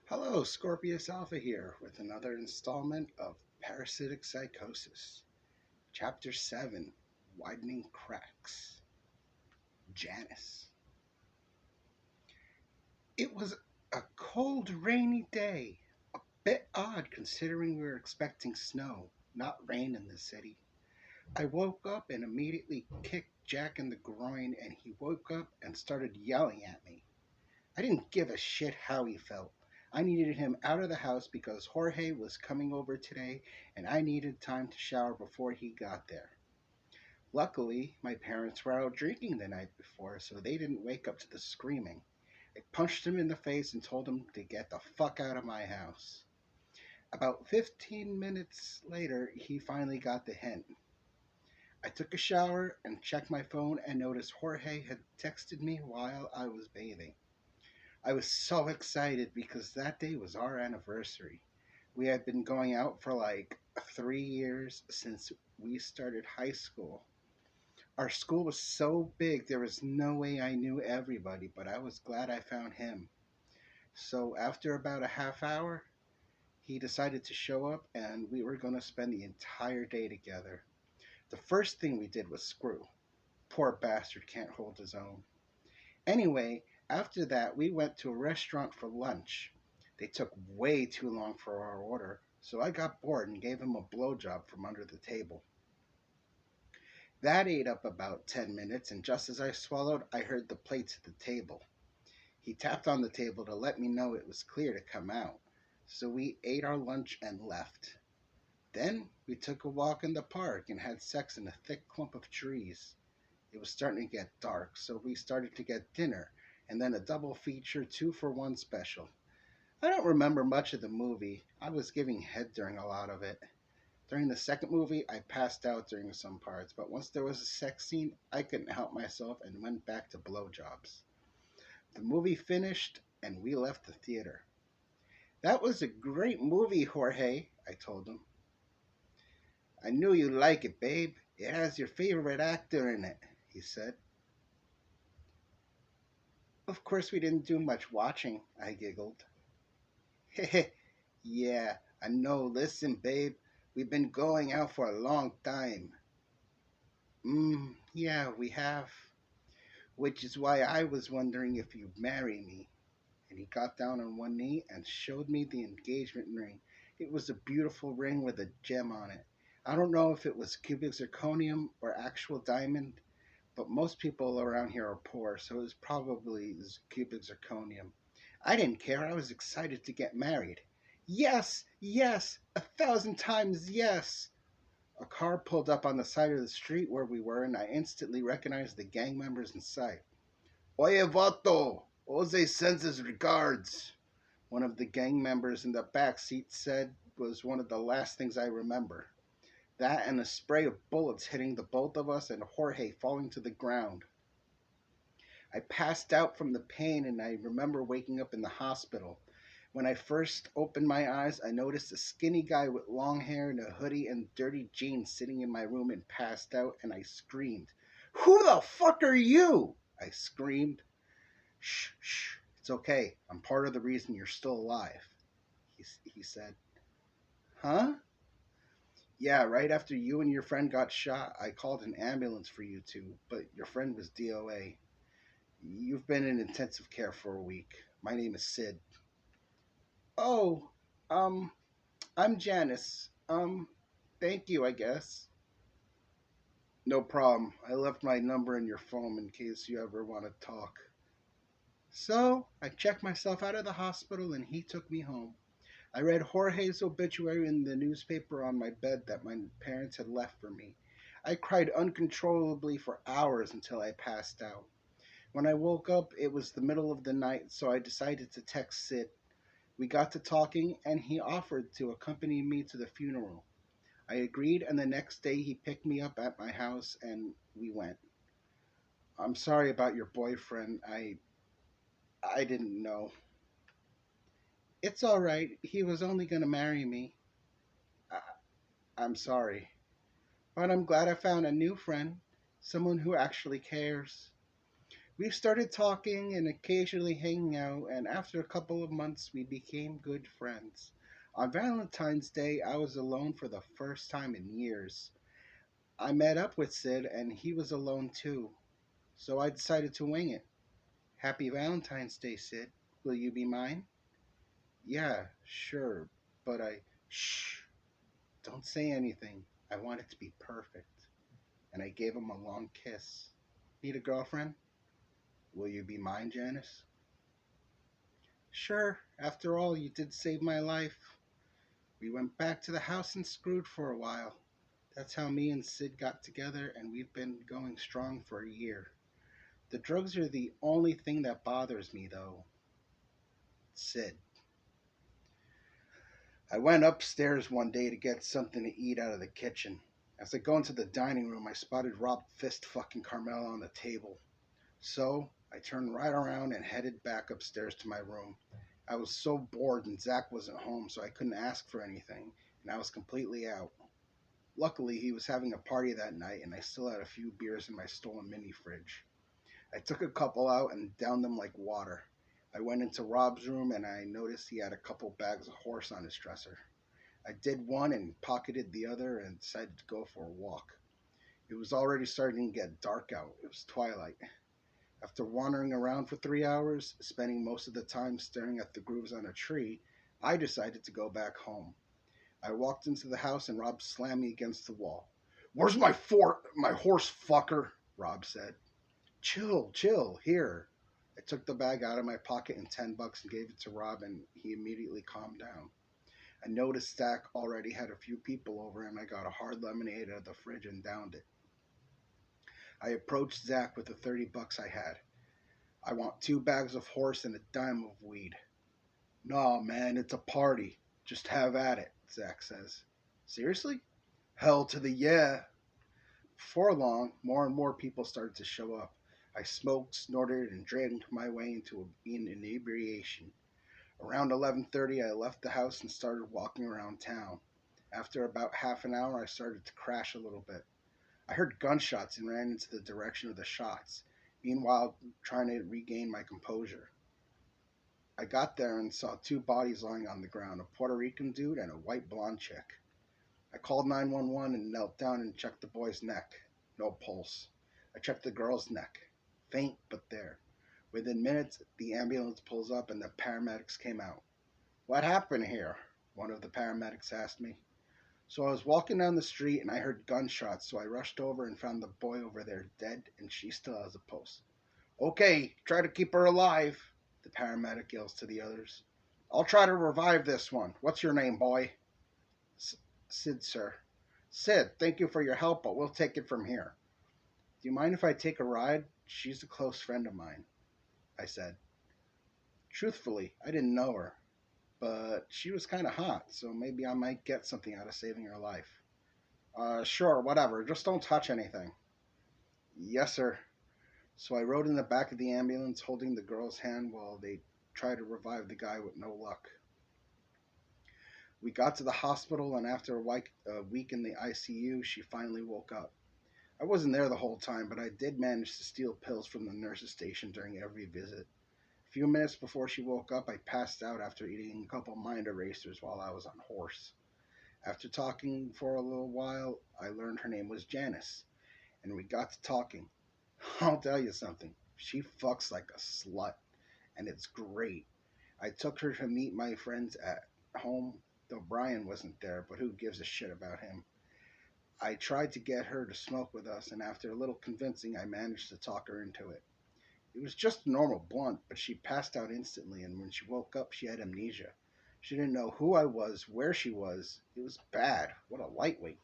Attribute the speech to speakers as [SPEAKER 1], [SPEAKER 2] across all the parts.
[SPEAKER 1] Hello, Scorpius Alpha here with another installment of Parasitic Psychosis, Chapter 7 Widening Cracks. Janice. It was a cold, rainy day, a bit odd considering we were expecting snow, not rain in the city. I woke up and immediately kicked Jack in the groin, and he woke up and started yelling at me. I didn't give a shit how he felt. I needed him out of the house because Jorge was coming over today and I needed time to shower before he got there. Luckily, my parents were out drinking the night before, so they didn't wake up to the screaming. I punched him in the face and told him to get the fuck out of my house. About 15 minutes later, he finally got the hint. I took a shower and checked my phone and noticed Jorge had texted me while I was bathing. I was so excited because that day was our anniversary. We had been going out for like 3 years since we started high school. Our school was so big, there was no way I knew everybody, but I was glad I found him. So, after about a half hour, he decided to show up and we were going to spend the entire day together. The first thing we did was screw. Poor bastard can't hold his own. Anyway, after that, we went to a restaurant for lunch. They took way too long for our order, so I got bored and gave him a blowjob from under the table. That ate up about 10 minutes, and just as I swallowed, I heard the plates at the table. He tapped on the table to let me know it was clear to come out, so we ate our lunch and left. Then we took a walk in the park and had sex in a thick clump of trees. It was starting to get dark, so we started to get dinner and then a double feature 2-for-1 special. I don't remember much of the movie. I was giving head during a lot of it. During the second movie, I passed out during some parts, but once there was a sex scene, I couldn't help myself and went back to blowjobs. The movie finished and we left the theater. That was a great movie, Jorge, I told him. I knew you'd like it, babe. It has your favorite actor in it, he said. Of course, we didn't do much watching, I giggled. Heh, yeah, I know. Listen, babe, we've been going out for a long time. Yeah, we have. Which is why I was wondering if you'd marry me. And he got down on one knee and showed me the engagement ring. It was a beautiful ring with a gem on it. I don't know if it was cubic zirconium or actual diamond, but most people around here are poor, so it was probably cubic zirconium. I didn't care. I was excited to get married. Yes, yes, 1,000 times yes. A car pulled up on the side of the street where we were, and I instantly recognized the gang members inside. Oye, vato! Jose sends his regards. One of the gang members in the back seat said was one of the last things I remember. That and a spray of bullets hitting the both of us and Jorge falling to the ground. I passed out from the pain and I remember waking up in the hospital. When I first opened my eyes, I noticed a skinny guy with long hair and a hoodie and dirty jeans sitting in my room and passed out, and I screamed. Who the fuck are you? I screamed. Shh, shh, it's okay. I'm part of the reason you're still alive, he said. Huh? Yeah, right after you and your friend got shot, I called an ambulance for you two, but your friend was DOA. You've been in intensive care for a week. My name is Sid. Oh, um, I'm Janice. Thank you, I guess. No problem. I left my number in your phone in case you ever want to talk. So, I checked myself out of the hospital and he took me home. I read Jorge's obituary in the newspaper on my bed that my parents had left for me. I cried uncontrollably for hours until I passed out. When I woke up, it was the middle of the night, so I decided to text Sid. We got to talking, and he offered to accompany me to the funeral. I agreed, and the next day he picked me up at my house, and we went. I'm sorry about your boyfriend. I didn't know. It's all right. He was only going to marry me. I, I'm sorry. But I'm glad I found a new friend, someone who actually cares. We started talking and occasionally hanging out, and after a couple of months, we became good friends. On Valentine's Day, I was alone for the first time in years. I met up with Sid, and he was alone too, so I decided to wing it. Happy Valentine's Day, Sid. Will you be mine? Yeah, sure, but I. Shh, don't say anything. I want it to be perfect. And I gave him a long kiss. Need a girlfriend? Will you be mine, Janice? Sure, after all, you did save my life. We went back to the house and screwed for a while. That's how me and Sid got together, and we've been going strong for a year. The drugs are the only thing that bothers me, though. Sid. I went upstairs one day to get something to eat out of the kitchen. As I go into the dining room, I spotted Rob fist fucking Carmela on the table. So I turned right around and headed back upstairs to my room. I was so bored and Zach wasn't home, so I couldn't ask for anything, and I was completely out. Luckily, he was having a party that night, and I still had a few beers in my stolen mini fridge. I took a couple out and downed them like water. I went into Rob's room and I noticed he had a couple bags of horse on his dresser. I did one and pocketed the other and decided to go for a walk. It was already starting to get dark out. It was twilight. After wandering around for 3 hours, spending most of the time staring at the grooves on a tree, I decided to go back home. I walked into the house and Rob slammed me against the wall. Where's my horse, fucker? Rob said. Chill, chill, here. I took the bag out of my pocket and $10 and gave it to Rob, and he immediately calmed down. I noticed Zach already had a few people over, and I got a hard lemonade out of the fridge and downed it. I approached Zach with the $30 I had. I want 2 bags of horse and a dime of weed. No, man, it's a party. Just have at it, Zach says. Seriously? Hell to the yeah. Before long, more and more people started to show up. I smoked, snorted, and drank my way into an inebriation. Around 11:30, I left the house and started walking around town. After about half an hour, I started to crash a little bit. I heard gunshots and ran into the direction of the shots, meanwhile trying to regain my composure. I got there and saw 2 bodies lying on the ground, a Puerto Rican dude and a white blonde chick. I called 911 and knelt down and checked the boy's neck. No pulse. I checked the girl's neck. Faint, but there. Within minutes, the ambulance pulls up and the paramedics came out. What happened here? One of the paramedics asked me. So I was walking down the street and I heard gunshots, so I rushed over and found the boy over there dead and she still has a pulse. Okay, try to keep her alive, the paramedic yells to the others. I'll try to revive this one. What's your name, boy? Sid, sir. Sid, thank you for your help, but we'll take it from here. Do you mind if I take a ride? She's a close friend of mine, I said. Truthfully, I didn't know her, but she was kind of hot, so maybe I might get something out of saving her life. Sure, whatever. Just don't touch anything. Yes, sir. So I rode in the back of the ambulance holding the girl's hand while they tried to revive the guy with no luck. We got to the hospital, and after a week in the ICU, she finally woke up. I wasn't there the whole time, but I did manage to steal pills from the nurse's station during every visit. A few minutes before she woke up, I passed out after eating a couple mind erasers while I was on horse. After talking for a little while, I learned her name was Janice, and we got to talking. I'll tell you something. She fucks like a slut, and it's great. I took her to meet my friends at home, though Brian wasn't there, but who gives a shit about him? I tried to get her to smoke with us, and after a little convincing, I managed to talk her into it. It was just a normal blunt, but she passed out instantly, and when she woke up, she had amnesia. She didn't know who I was, where she was. It was bad. What a lightweight.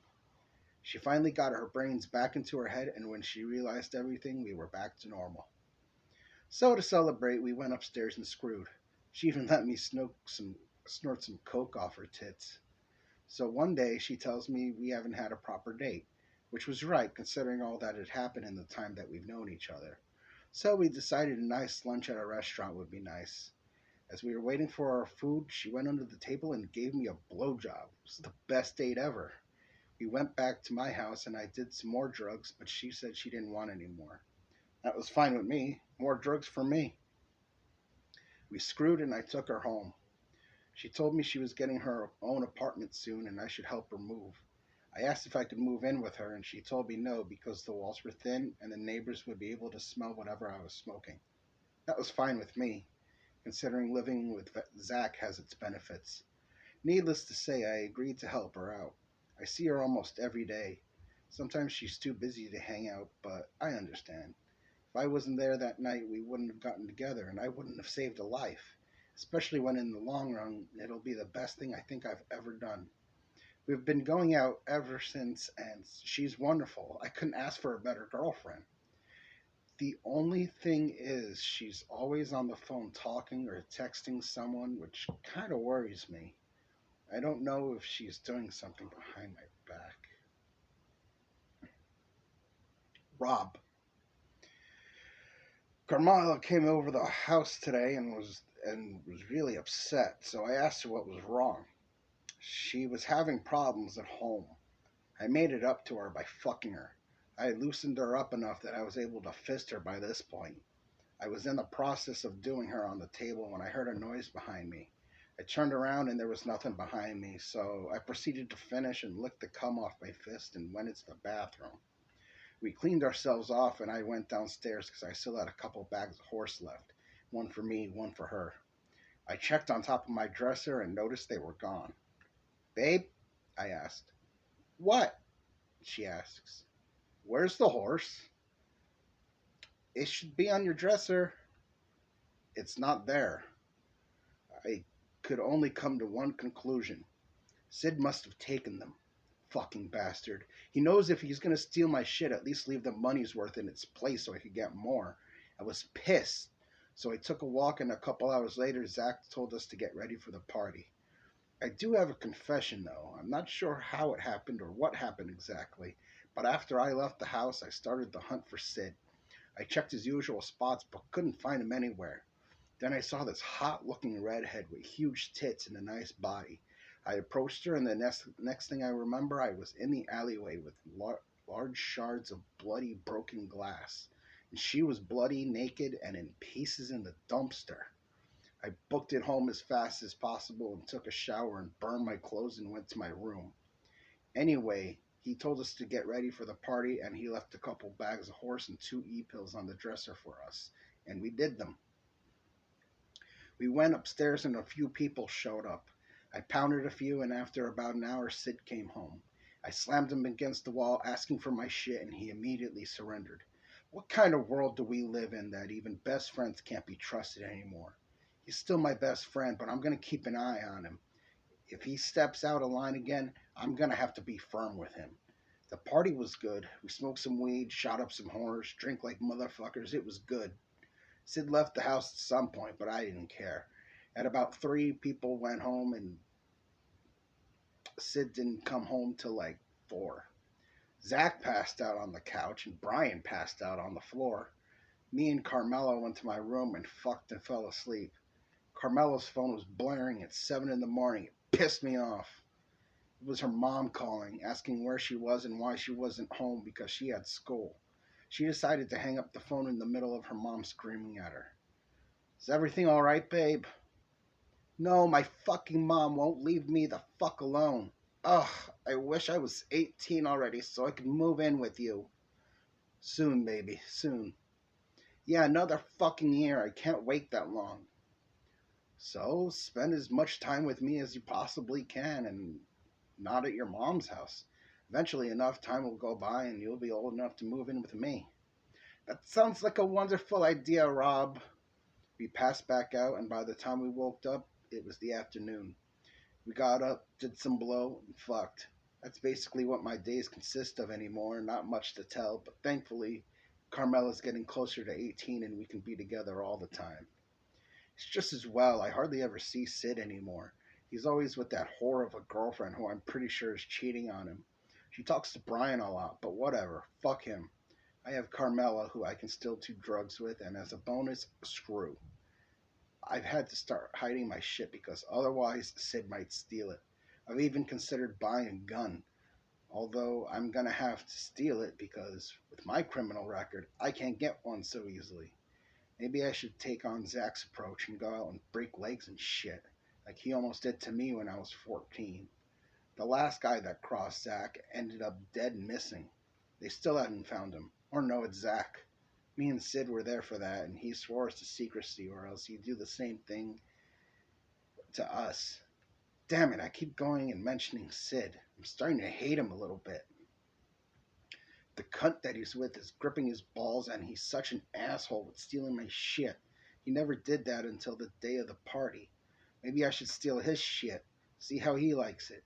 [SPEAKER 1] She finally got her brains back into her head, and when she realized everything, we were back to normal. So to celebrate, we went upstairs and screwed. She even let me snort some coke off her tits. So one day she tells me we haven't had a proper date, which was right considering all that had happened in the time that we've known each other. So we decided a nice lunch at a restaurant would be nice. As we were waiting for our food, she went under the table and gave me a blowjob. It was the best date ever. We went back to my house and I did some more drugs, but she said she didn't want any more. That was fine with me. More drugs for me. We screwed and I took her home. She told me she was getting her own apartment soon and I should help her move. I asked if I could move in with her and she told me no because the walls were thin and the neighbors would be able to smell whatever I was smoking. That was fine with me, considering living with Zach has its benefits. Needless to say, I agreed to help her out. I see her almost every day. Sometimes she's too busy to hang out, but I understand. If I wasn't there that night, we wouldn't have gotten together and I wouldn't have saved a life, especially when in the long run, it'll be the best thing I think I've ever done. We've been going out ever since, and she's wonderful. I couldn't ask for a better girlfriend. The only thing is, she's always on the phone talking or texting someone, which kind of worries me. I don't know if she's doing something behind my back. Rob. Carmela came over the house today and was really upset, so I asked her what was wrong. She was having problems at home. I made it up to her by fucking her. I loosened her up enough that I was able to fist her by this point. I was in the process of doing her on the table when I heard a noise behind me. I turned around and there was nothing behind me, so I proceeded to finish and lick the cum off my fist and went into the bathroom. We cleaned ourselves off and I went downstairs because I still had a couple bags of horse left. One for me, one for her. I checked on top of my dresser and noticed they were gone. Babe? I asked. What? She asks. Where's the horse? It should be on your dresser. It's not there. I could only come to one conclusion. Sid must have taken them. Fucking bastard. He knows if he's gonna steal my shit, at least leave the money's worth in its place so I could get more. I was pissed. So I took a walk and a couple hours later Zach told us to get ready for the party. I do have a confession though. I'm not sure how it happened or what happened exactly, but after I left the house I started the hunt for Sid. I checked his usual spots but couldn't find him anywhere. Then I saw this hot looking redhead with huge tits and a nice body. I approached her, and the next thing I remember, I was in the alleyway with large shards of bloody, broken glass. And she was bloody, naked, and in pieces in the dumpster. I booked it home as fast as possible and took a shower and burned my clothes and went to my room. Anyway, he told us to get ready for the party, and he left a couple bags of horse and two E-pills on the dresser for us. And we did them. We went upstairs and a few people showed up. I pounded a few, and after about an hour, Sid came home. I slammed him against the wall, asking for my shit, and he immediately surrendered. What kind of world do we live in that even best friends can't be trusted anymore? He's still my best friend, but I'm going to keep an eye on him. If he steps out of line again, I'm going to have to be firm with him. The party was good. We smoked some weed, shot up some horse, drank like motherfuckers. It was good. Sid left the house at some point, but I didn't care. At about 3, people went home, and Sid didn't come home till like 4. Zach passed out on the couch, and Brian passed out on the floor. Me and Carmela went to my room and fucked and fell asleep. Carmela's phone was blaring at 7 in the morning. It pissed me off. It was her mom calling, asking where she was and why she wasn't home because she had school. She decided to hang up the phone in the middle of her mom screaming at her. Is everything all right, babe? No, my fucking mom won't leave me the fuck alone. Ugh, I wish I was 18 already so I could move in with you. Soon, baby, soon. Yeah, another fucking year. I can't wait that long. So, spend as much time with me as you possibly can and not at your mom's house. Eventually, enough time will go by and you'll be old enough to move in with me. That sounds like a wonderful idea, Rob. We passed back out, and by the time we woke up, it was the afternoon. We got up, did some blow, and fucked. That's basically what my days consist of anymore. Not much to tell, but thankfully, Carmela's getting closer to 18 and we can be together all the time. It's just as well. I hardly ever see Sid anymore. He's always with that whore of a girlfriend who I'm pretty sure is cheating on him. She talks to Brian a lot, but whatever. Fuck him. I have Carmela, who I can still do drugs with, and as a bonus, screw. I've had to start hiding my shit because otherwise Sid might steal it. I've even considered buying a gun, although I'm gonna have to steal it because with my criminal record, I can't get one so easily. Maybe I should take on Zach's approach and go out and break legs and shit, like he almost did to me when I was 14. The last guy that crossed Zach ended up dead and missing. They still hadn't found him, or know it's Zach. Me and Sid were there for that, and he swore us to secrecy, or else he'd do the same thing to us. Damn it, I keep going and mentioning Sid. I'm starting to hate him a little bit. The cunt that he's with is gripping his balls, and he's such an asshole with stealing my shit. He never did that until the day of the party. Maybe I should steal his shit, see how he likes it.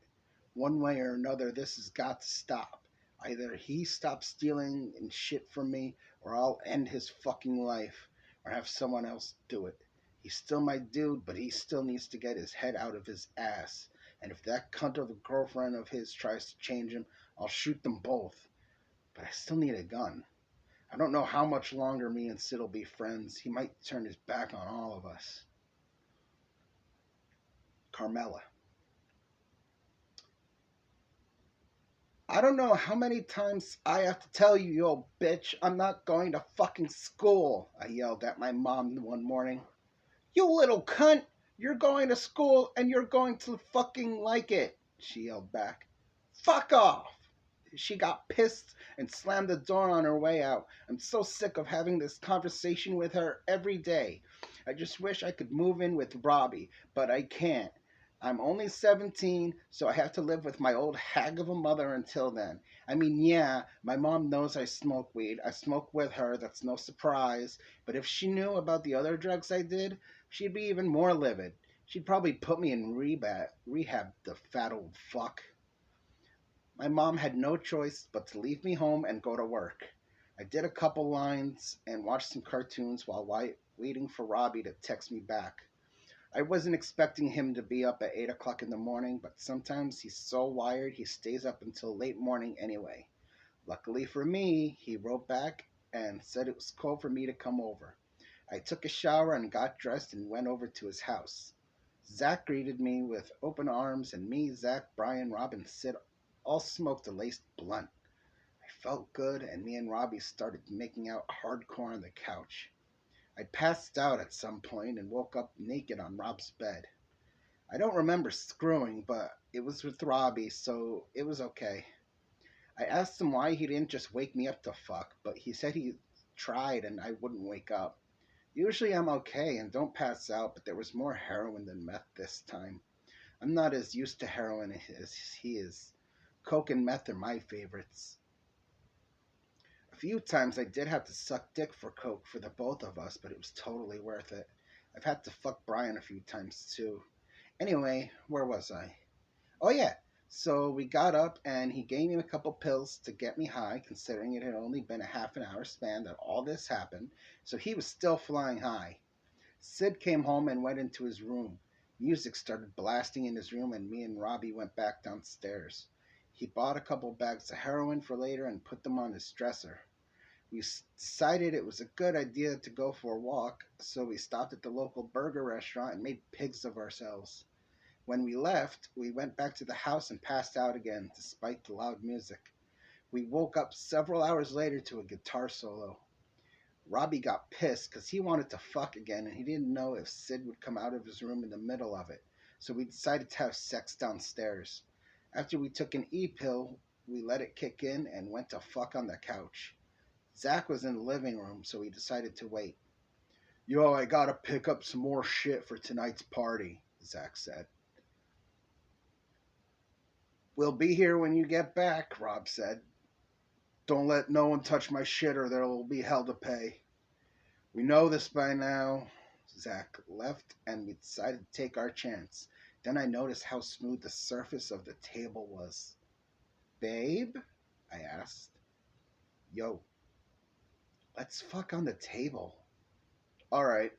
[SPEAKER 1] One way or another, this has got to stop. Either he stops stealing and shit from me, or I'll end his fucking life, or have someone else do it. He's still my dude, but he still needs to get his head out of his ass. And if that cunt of a girlfriend of his tries to change him, I'll shoot them both. But I still need a gun. I don't know how much longer me and Sid will be friends. He might turn his back on all of us. Carmela. I don't know how many times I have to tell you, you old bitch, I'm not going to fucking school, I yelled at my mom one morning. You little cunt! You're going to school and you're going to fucking like it, she yelled back. Fuck off! She got pissed and slammed the door on her way out. I'm so sick of having this conversation with her every day. I just wish I could move in with Robbie, but I can't. I'm only 17, so I have to live with my old hag of a mother until then. I mean, yeah, my mom knows I smoke weed. I smoke with her, that's no surprise. But if she knew about the other drugs I did, she'd be even more livid. She'd probably put me in rehab, the fat old fuck. My mom had no choice but to leave me home and go to work. I did a couple lines and watched some cartoons while waiting for Robbie to text me back. I wasn't expecting him to be up at 8 o'clock in the morning, but sometimes he's so wired he stays up until late morning anyway. Luckily for me, he wrote back and said it was cool for me to come over. I took a shower and got dressed and went over to his house. Zach greeted me with open arms, and me, Zach, Brian, Rob, and Sid all smoked a laced blunt. I felt good, and me and Robbie started making out hardcore on the couch. I passed out at some point and woke up naked on Rob's bed. I don't remember screwing, but it was with Robbie, so it was okay. I asked him why he didn't just wake me up to fuck, but he said he tried and I wouldn't wake up. Usually I'm okay and don't pass out, but there was more heroin than meth this time. I'm not as used to heroin as he is. Coke and meth are my favorites. A few times I did have to suck dick for coke for the both of us, but it was totally worth it. I've had to fuck Brian a few times too. Anyway, where was I? Oh yeah, so we got up and he gave me a couple pills to get me high, considering it had only been a half an hour span that all this happened, so he was still flying high. Sid came home and went into his room. Music started blasting in his room, and me and Robbie went back downstairs. He bought a couple bags of heroin for later and put them on his dresser. We decided it was a good idea to go for a walk, so we stopped at the local burger restaurant and made pigs of ourselves. When we left, we went back to the house and passed out again, despite the loud music. We woke up several hours later to a guitar solo. Robbie got pissed because he wanted to fuck again and he didn't know if Sid would come out of his room in the middle of it, so we decided to have sex downstairs. After we took an E-pill, we let it kick in and went to fuck on the couch. Zach was in the living room, so we decided to wait. Yo, I gotta pick up some more shit for tonight's party, Zach said. We'll be here when you get back, Rob said. Don't let no one touch my shit or there will be hell to pay. We know this by now. Zach left and we decided to take our chance. Then I noticed how smooth the surface of the table was. Babe? I asked. Yo, let's fuck on the table. Alright.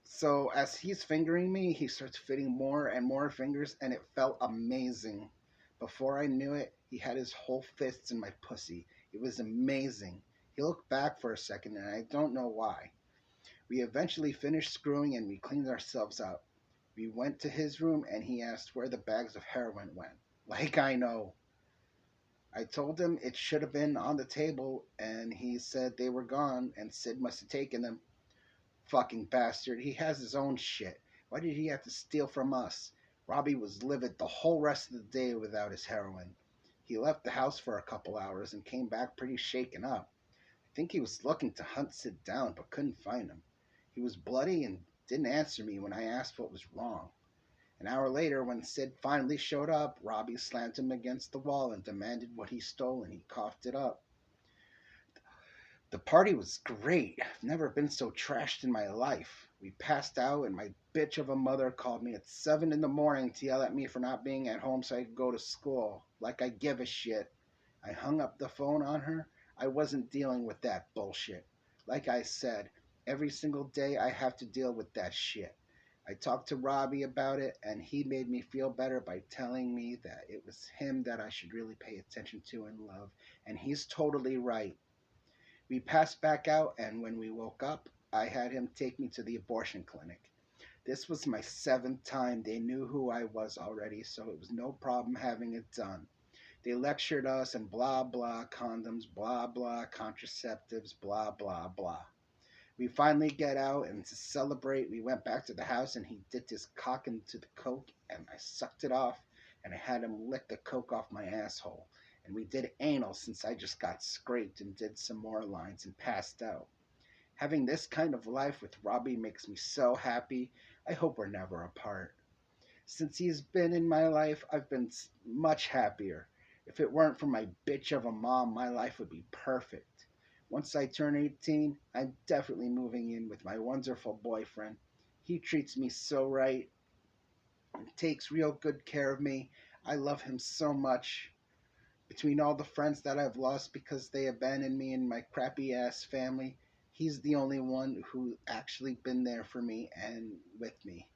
[SPEAKER 1] So as he's fingering me, he starts fitting more and more fingers and it felt amazing. Before I knew it, he had his whole fists in my pussy. It was amazing. He looked back for a second and I don't know why. We eventually finished screwing and we cleaned ourselves up. We went to his room and he asked where the bags of heroin went. Like I know. I told him it should have been on the table, and he said they were gone, and Sid must have taken them. Fucking bastard. He has his own shit. Why did he have to steal from us? Robbie was livid the whole rest of the day without his heroin. He left the house for a couple hours and came back pretty shaken up. I think he was looking to hunt Sid down but couldn't find him. He was bloody and didn't answer me when I asked what was wrong. An hour later, when Sid finally showed up, Robbie slammed him against the wall and demanded what he stole, and he coughed it up. The party was great. I've never been so trashed in my life. We passed out, and my bitch of a mother called me at 7 in the morning to yell at me for not being at home so I could go to school. Like I give a shit. I hung up the phone on her. I wasn't dealing with that bullshit. Like I said, every single day I have to deal with that shit. I talked to Robbie about it, and he made me feel better by telling me that it was him that I should really pay attention to and love, and he's totally right. We passed back out, and when we woke up, I had him take me to the abortion clinic. This was my seventh time. They knew who I was already, so it was no problem having it done. They lectured us and blah blah condoms, blah blah contraceptives, blah blah blah. We finally get out, and to celebrate, we went back to the house, and he dipped his cock into the coke, and I sucked it off, and I had him lick the coke off my asshole. And we did anal since I just got scraped and did some more lines and passed out. Having this kind of life with Robbie makes me so happy. I hope we're never apart. Since he's been in my life, I've been much happier. If it weren't for my bitch of a mom, my life would be perfect. Once I turn 18, I'm definitely moving in with my wonderful boyfriend. He treats me so right and takes real good care of me. I love him so much. Between all the friends that I've lost because they abandoned me and my crappy ass family, he's the only one who actually been there for me and with me.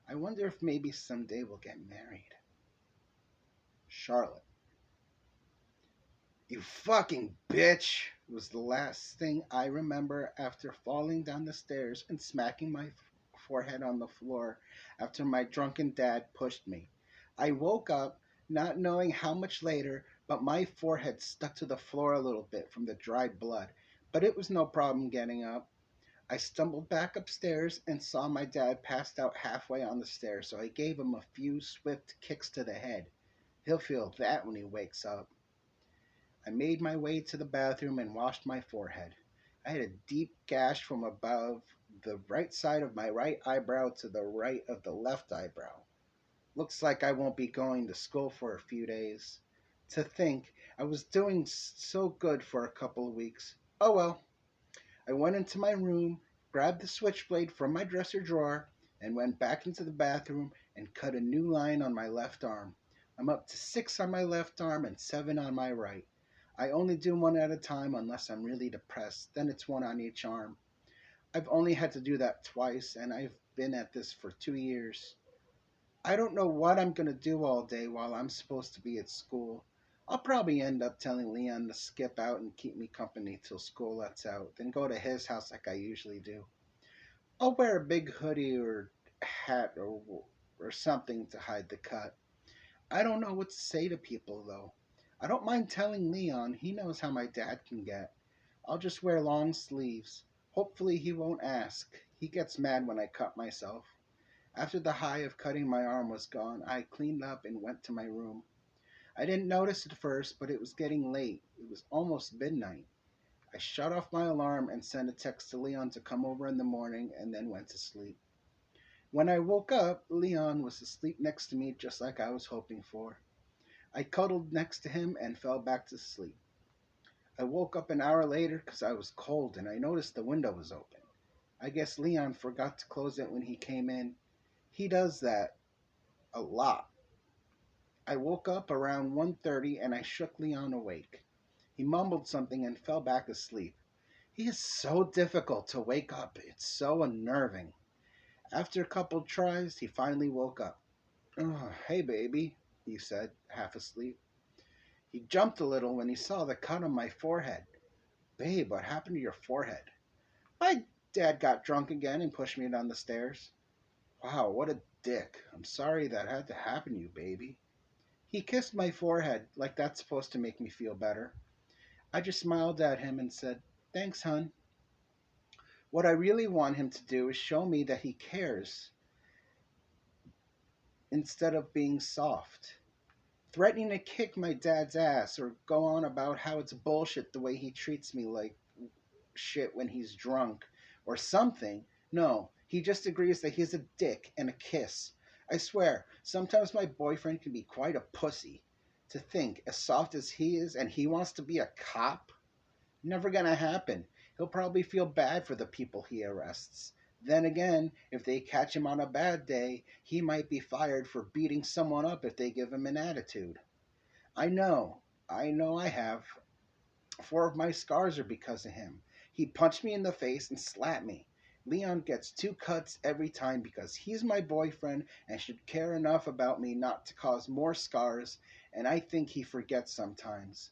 [SPEAKER 1] I wonder if maybe someday we'll get married. Charlotte. You fucking bitch, was the last thing I remember after falling down the stairs and smacking my forehead on the floor after my drunken dad pushed me. I woke up not knowing how much later, but my forehead stuck to the floor a little bit from the dried blood. But it was no problem getting up. I stumbled back upstairs and saw my dad passed out halfway on the stairs, so I gave him a few swift kicks to the head. He'll feel that when he wakes up. I made my way to the bathroom and washed my forehead. I had a deep gash from above the right side of my right eyebrow to the right of the left eyebrow. Looks like I won't be going to school for a few days. To think, I was doing so good for a couple of weeks. Oh well. I went into my room, grabbed the switchblade from my dresser drawer, and went back into the bathroom and cut a new line on my left arm. I'm up to 6 on my left arm and 7 on my right. I only do one at a time unless I'm really depressed, then it's one on each arm. I've only had to do that twice, and I've been at this for 2 years. I don't know what I'm going to do all day while I'm supposed to be at school. I'll probably end up telling Leon to skip out and keep me company till school lets out, then go to his house like I usually do. I'll wear a big hoodie or hat or something to hide the cut. I don't know what to say to people though. I don't mind telling Leon, he knows how my dad can get. I'll just wear long sleeves. Hopefully he won't ask. He gets mad when I cut myself. After the high of cutting my arm was gone, I cleaned up and went to my room. I didn't notice at first, but it was getting late. It was almost midnight. I shut off my alarm and sent a text to Leon to come over in the morning and then went to sleep. When I woke up, Leon was asleep next to me just like I was hoping for. I cuddled next to him and fell back to sleep. I woke up an hour later because I was cold and I noticed the window was open. I guess Leon forgot to close it when he came in. He does that a lot. I woke up around 1:30 and I shook Leon awake. He mumbled something and fell back asleep. He is so difficult to wake up. It's so unnerving. After a couple tries, he finally woke up. "Oh, hey, baby," he said, half asleep. He jumped a little when he saw the cut on my forehead. "Babe, what happened to your forehead?" "My dad got drunk again and pushed me down the stairs." "Wow, what a dick. I'm sorry that had to happen to you, baby." He kissed my forehead like that's supposed to make me feel better. I just smiled at him and said, "Thanks, hun." What I really want him to do is show me that he cares instead of being soft. Threatening to kick my dad's ass or go on about how it's bullshit the way he treats me like shit when he's drunk or something. No, he just agrees that he's a dick and a kiss. I swear, sometimes my boyfriend can be quite a pussy. To think, as soft as he is and he wants to be a cop? Never gonna happen. He'll probably feel bad for the people he arrests. Then again, if they catch him on a bad day, he might be fired for beating someone up if they give him an attitude. I know, I have. 4 of my scars are because of him. He punched me in the face and slapped me. Leon gets 2 cuts every time because he's my boyfriend and should care enough about me not to cause more scars, and I think he forgets sometimes.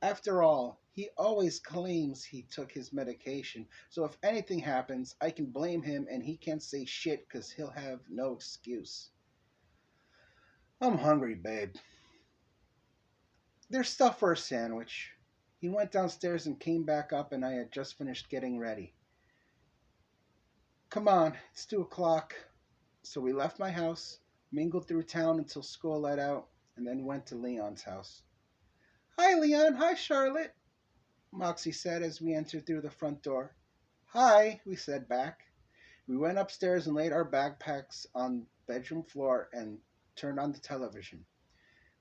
[SPEAKER 1] After all, he always claims he took his medication, so if anything happens, I can blame him and he can't say shit because he'll have no excuse. I'm hungry, babe. There's stuff for a sandwich. He went downstairs and came back up, and I had just finished getting ready. Come on, it's 2 o'clock. So we left my house, mingled through town until school let out, and then went to Leon's house. Hi, Leon. Hi, Charlotte, Moxie said as we entered through the front door. Hi, we said back. We went upstairs and laid our backpacks on the bedroom floor and turned on the television.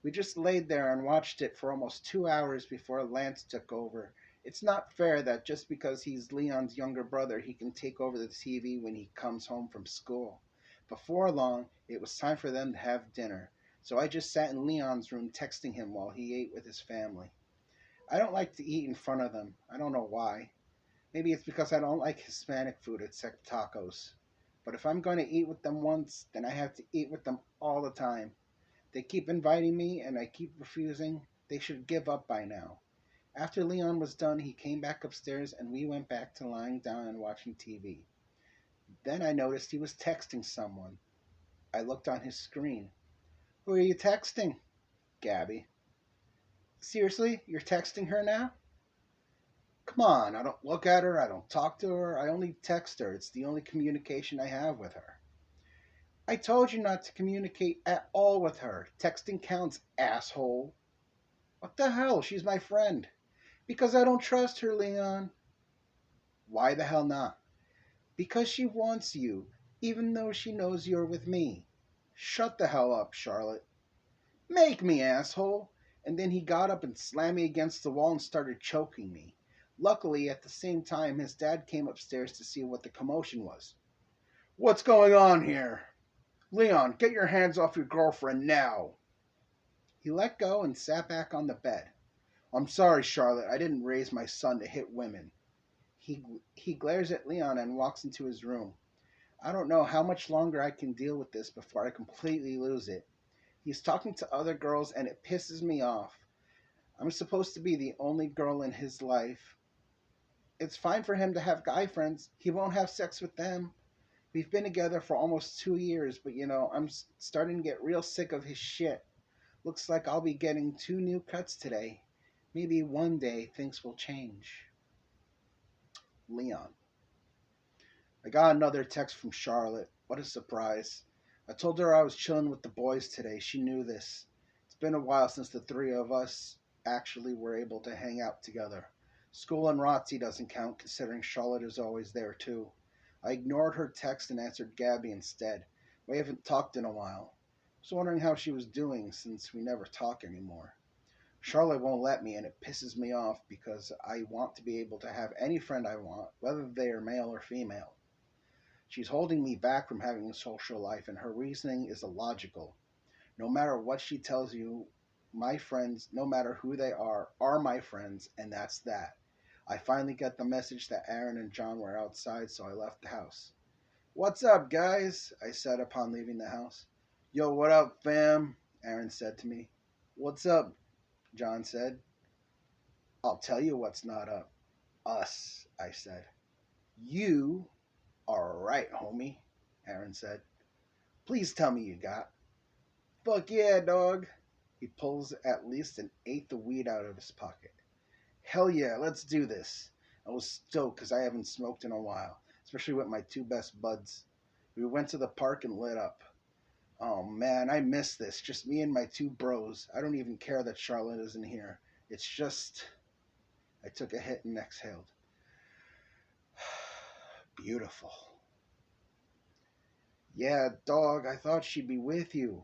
[SPEAKER 1] We just laid there and watched it for almost 2 hours before Lance took over. It's not fair that just because he's Leon's younger brother, he can take over the TV when he comes home from school. Before long, it was time for them to have dinner, so I just sat in Leon's room texting him while he ate with his family. I don't like to eat in front of them. I don't know why. Maybe it's because I don't like Hispanic food except tacos. But if I'm going to eat with them once, then I have to eat with them all the time. They keep inviting me and I keep refusing. They should give up by now. After Leon was done, he came back upstairs and we went back to lying down and watching TV. Then I noticed he was texting someone. I looked on his screen. Who are you texting? Gabby. Seriously? You're texting her now? Come on, I don't look at her, I don't talk to her, I only text her. It's the only communication I have with her. I told you not to communicate at all with her. Texting counts, asshole. What the hell? She's my friend. Because I don't trust her, Leon. Why the hell not? Because she wants you, even though she knows you're with me. Shut the hell up, Charlotte. Make me, asshole. And then he got up and slammed me against the wall and started choking me. Luckily, at the same time, his dad came upstairs to see what the commotion was. What's going on here? Leon, get your hands off your girlfriend now. He let go and sat back on the bed. I'm sorry, Charlotte. I didn't raise my son to hit women. He glares at Leon and walks into his room. I don't know how much longer I can deal with this before I completely lose it. He's talking to other girls and it pisses me off. I'm supposed to be the only girl in his life. It's fine for him to have guy friends. He won't have sex with them. We've been together for almost 2 years, but I'm starting to get real sick of his shit. Looks like I'll be getting 2 new cuts today. Maybe one day things will change. Leon. I got another text from Charlotte. What a surprise. I told her I was chilling with the boys today. She knew this. It's been a while since the 3 of us actually were able to hang out together. School and ROTC doesn't count, considering Charlotte is always there, too. I ignored her text and answered Gabby instead. We haven't talked in a while. I was wondering how she was doing, since we never talk anymore. Charlotte won't let me, and it pisses me off because I want to be able to have any friend I want, whether they are male or female. She's holding me back from having a social life, and her reasoning is illogical. No matter what she tells you, my friends, no matter who they are my friends, and that's that. I finally got the message that Aaron and John were outside, so I left the house. What's up, guys? I said upon leaving the house. Yo, what up, fam? Aaron said to me. What's up? John said. I'll tell you what's not up. Us, I said. You are right, homie, Aaron said. Please tell me you got. Fuck yeah, dog. He pulls at least an eighth of weed out of his pocket. Hell yeah, let's do this. I was stoked because I haven't smoked in a while, especially with my two best buds. We went to the park and lit up. Oh man, I miss this. Just me and my two bros. I don't even care that Charlotte isn't here. It's just. I took a hit and exhaled. Beautiful. Yeah, dog, I thought she'd be with you.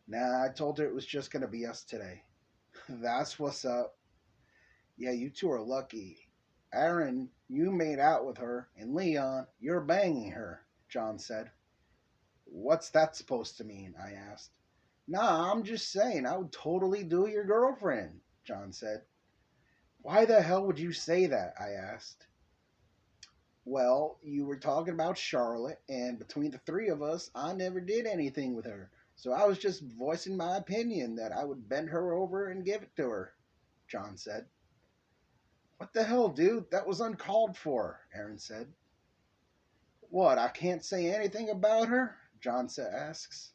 [SPEAKER 1] Nah, I told her it was just gonna be us today. That's what's up. Yeah, you two are lucky. Aaron, you made out with her, and Leon, you're banging her, John said. What's that supposed to mean? I asked. Nah, I'm just saying, I would totally do your girlfriend, John said. Why the hell would you say that? I asked. Well, you were talking about Charlotte, and between the three of us, I never did anything with her. So I was just voicing my opinion that I would bend her over and give it to her, John said. What the hell, dude? That was uncalled for, Aaron said. What, I can't say anything about her? Asks.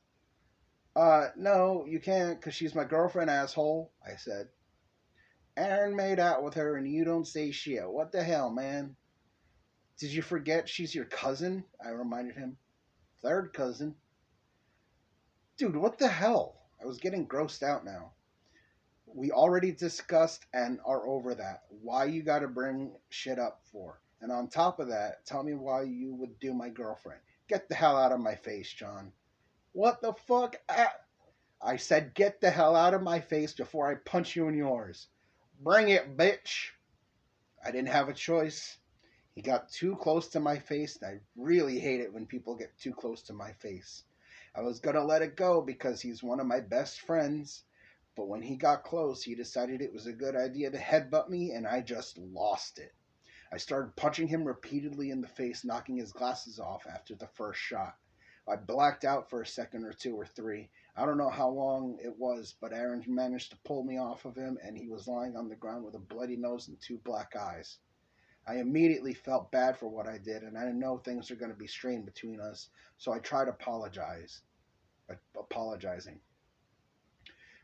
[SPEAKER 1] No, you can't, 'cause she's my girlfriend, asshole, I said. Aaron made out with her and you don't say shit. What the hell, man? Did you forget she's your cousin? I reminded him. Third cousin. Dude, what the hell? I was getting grossed out now. We already discussed and are over that. Why you gotta bring shit up for? And on top of that, tell me why you would do my girlfriend. Get the hell out of my face, John. What the fuck? I said get the hell out of my face before I punch you in yours. Bring it, bitch. I didn't have a choice. He got too close to my face, and I really hate it when people get too close to my face. I was gonna let it go because he's one of my best friends, but when he got close, he decided it was a good idea to headbutt me, and I just lost it. I started punching him repeatedly in the face, knocking his glasses off after the first shot. I blacked out for a second or two or three. I don't know how long it was, but Aaron managed to pull me off of him, and he was lying on the ground with a bloody nose and two black eyes. I immediately felt bad for what I did, and I know things are going to be strained between us, so I tried apologizing.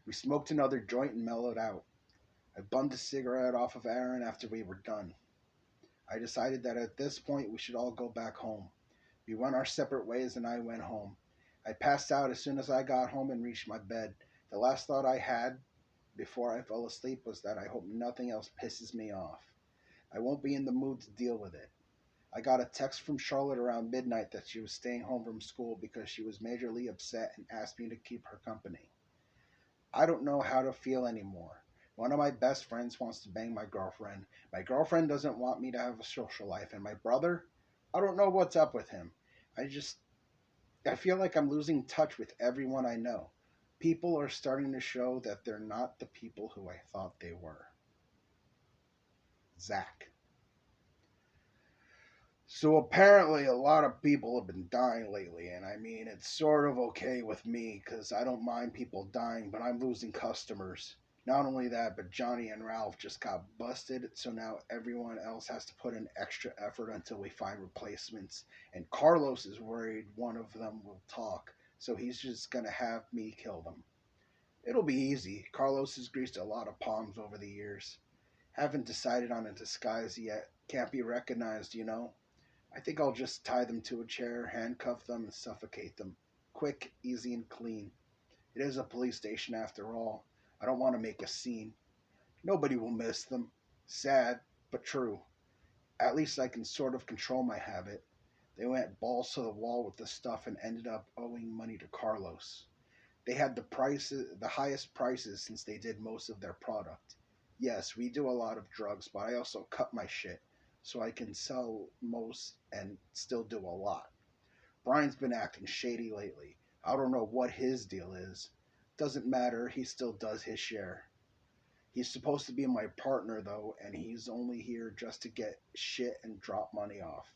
[SPEAKER 1] We smoked another joint and mellowed out. I bummed a cigarette off of Aaron after we were done. I decided that at this point we should all go back home. We went our separate ways and I went home. I passed out as soon as I got home and reached my bed. The last thought I had before I fell asleep was that I hope nothing else pisses me off. I won't be in the mood to deal with it. I got a text from Charlotte around midnight that she was staying home from school because she was majorly upset and asked me to keep her company. I don't know how to feel anymore. One of my best friends wants to bang my girlfriend. My girlfriend doesn't want me to have a social life. And my brother, I don't know what's up with him. I feel like I'm losing touch with everyone I know. People are starting to show that they're not the people who I thought they were. Zach. So apparently a lot of people have been dying lately, and I mean, it's sort of okay with me because I don't mind people dying, but I'm losing customers. Not only that, but Johnny and Ralph just got busted, so now everyone else has to put in extra effort until we find replacements. And Carlos is worried one of them will talk, so he's just gonna have me kill them. It'll be easy. Carlos has greased a lot of palms over the years. Haven't decided on a disguise yet. Can't be recognized, you know? I think I'll just tie them to a chair, handcuff them, and suffocate them. Quick, easy, and clean. It is a police station after all. I don't want to make a scene. Nobody will miss them. Sad, but true. At least I can sort of control my habit. They went balls to the wall with the stuff and ended up owing money to Carlos. They had the highest prices since they did most of their product. Yes, we do a lot of drugs, but I also cut my shit, so I can sell most and still do a lot. Brian's been acting shady lately. I don't know what his deal is. Doesn't matter, he still does his share. He's supposed to be my partner, though, and he's only here just to get shit and drop money off.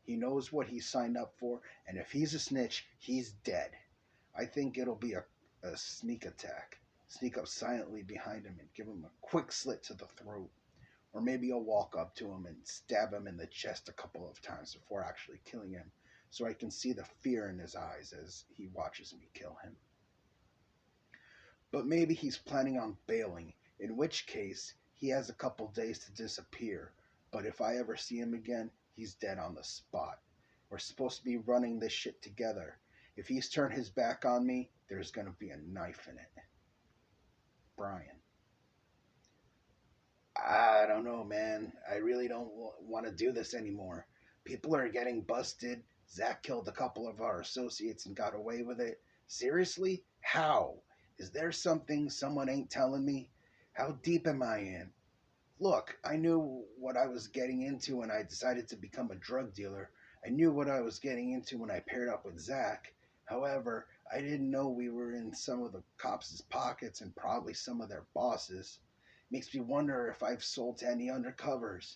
[SPEAKER 1] He knows what he signed up for, and if he's a snitch, he's dead. I think it'll be a sneak attack. Sneak up silently behind him and give him a quick slit to the throat. Or maybe I'll walk up to him and stab him in the chest a couple of times before actually killing him, so I can see the fear in his eyes as he watches me kill him. But maybe he's planning on bailing, in which case he has a couple days to disappear. But if I ever see him again, he's dead on the spot. We're supposed to be running this shit together. If he's turned his back on me, there's gonna be a knife in it. Brian. I don't know, man. I really don't want to do this anymore. People are getting busted. Zach killed a couple of our associates and got away with it. Seriously? How? Is there something someone ain't telling me? How deep am I in? Look, I knew what I was getting into when I decided to become a drug dealer. I knew what I was getting into when I paired up with Zach. However, I didn't know we were in some of the cops' pockets and probably some of their bosses. Makes me wonder if I've sold to any undercovers.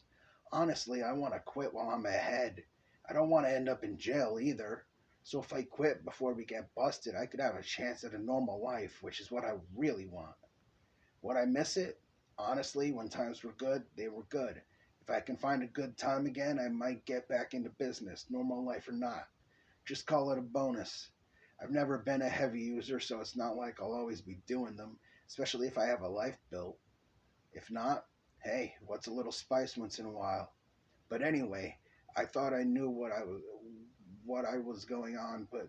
[SPEAKER 1] Honestly, I want to quit while I'm ahead. I don't want to end up in jail either. So if I quit before we get busted, I could have a chance at a normal life, which is what I really want. Would I miss it? Honestly, when times were good, they were good. If I can find a good time again, I might get back into business, normal life or not. Just call it a bonus. I've never been a heavy user, so it's not like I'll always be doing them, especially if I have a life built. If not, hey, what's a little spice once in a while? But anyway, I thought I knew what I was going on, but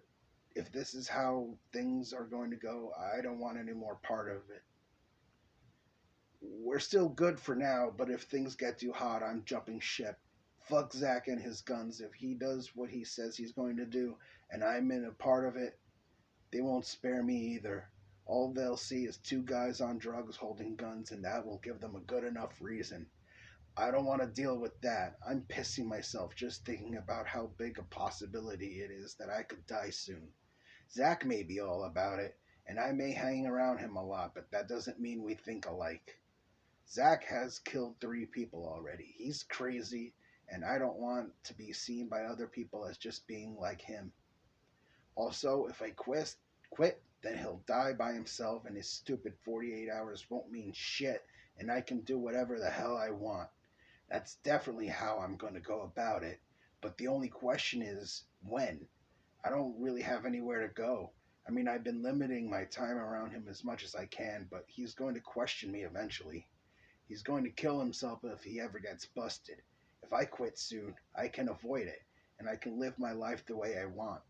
[SPEAKER 1] if this is how things are going to go, I don't want any more part of it. We're still good for now, but if things get too hot, I'm jumping ship. Fuck Zach and his guns. If he does what he says he's going to do, and I'm in a part of it, they won't spare me either. All they'll see is two guys on drugs holding guns, and that will give them a good enough reason. I don't want to deal with that. I'm pissing myself just thinking about how big a possibility it is that I could die soon. Zach may be all about it, and I may hang around him a lot, but that doesn't mean we think alike. Zach has killed 3 people already. He's crazy, and I don't want to be seen by other people as just being like him. Also, if I quit, then he'll die by himself, and his stupid 48 hours won't mean shit, and I can do whatever the hell I want. That's definitely how I'm going to go about it. But the only question is, when? I don't really have anywhere to go. I mean, I've been limiting my time around him as much as I can, but he's going to question me eventually. He's going to kill himself if he ever gets busted. If I quit soon, I can avoid it, and I can live my life the way I want.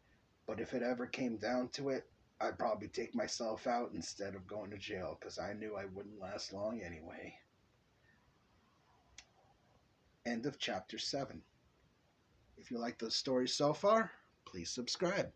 [SPEAKER 1] But if it ever came down to it, I'd probably take myself out instead of going to jail, because I knew I wouldn't last long anyway. End of chapter 7. If you like the story so far, please subscribe.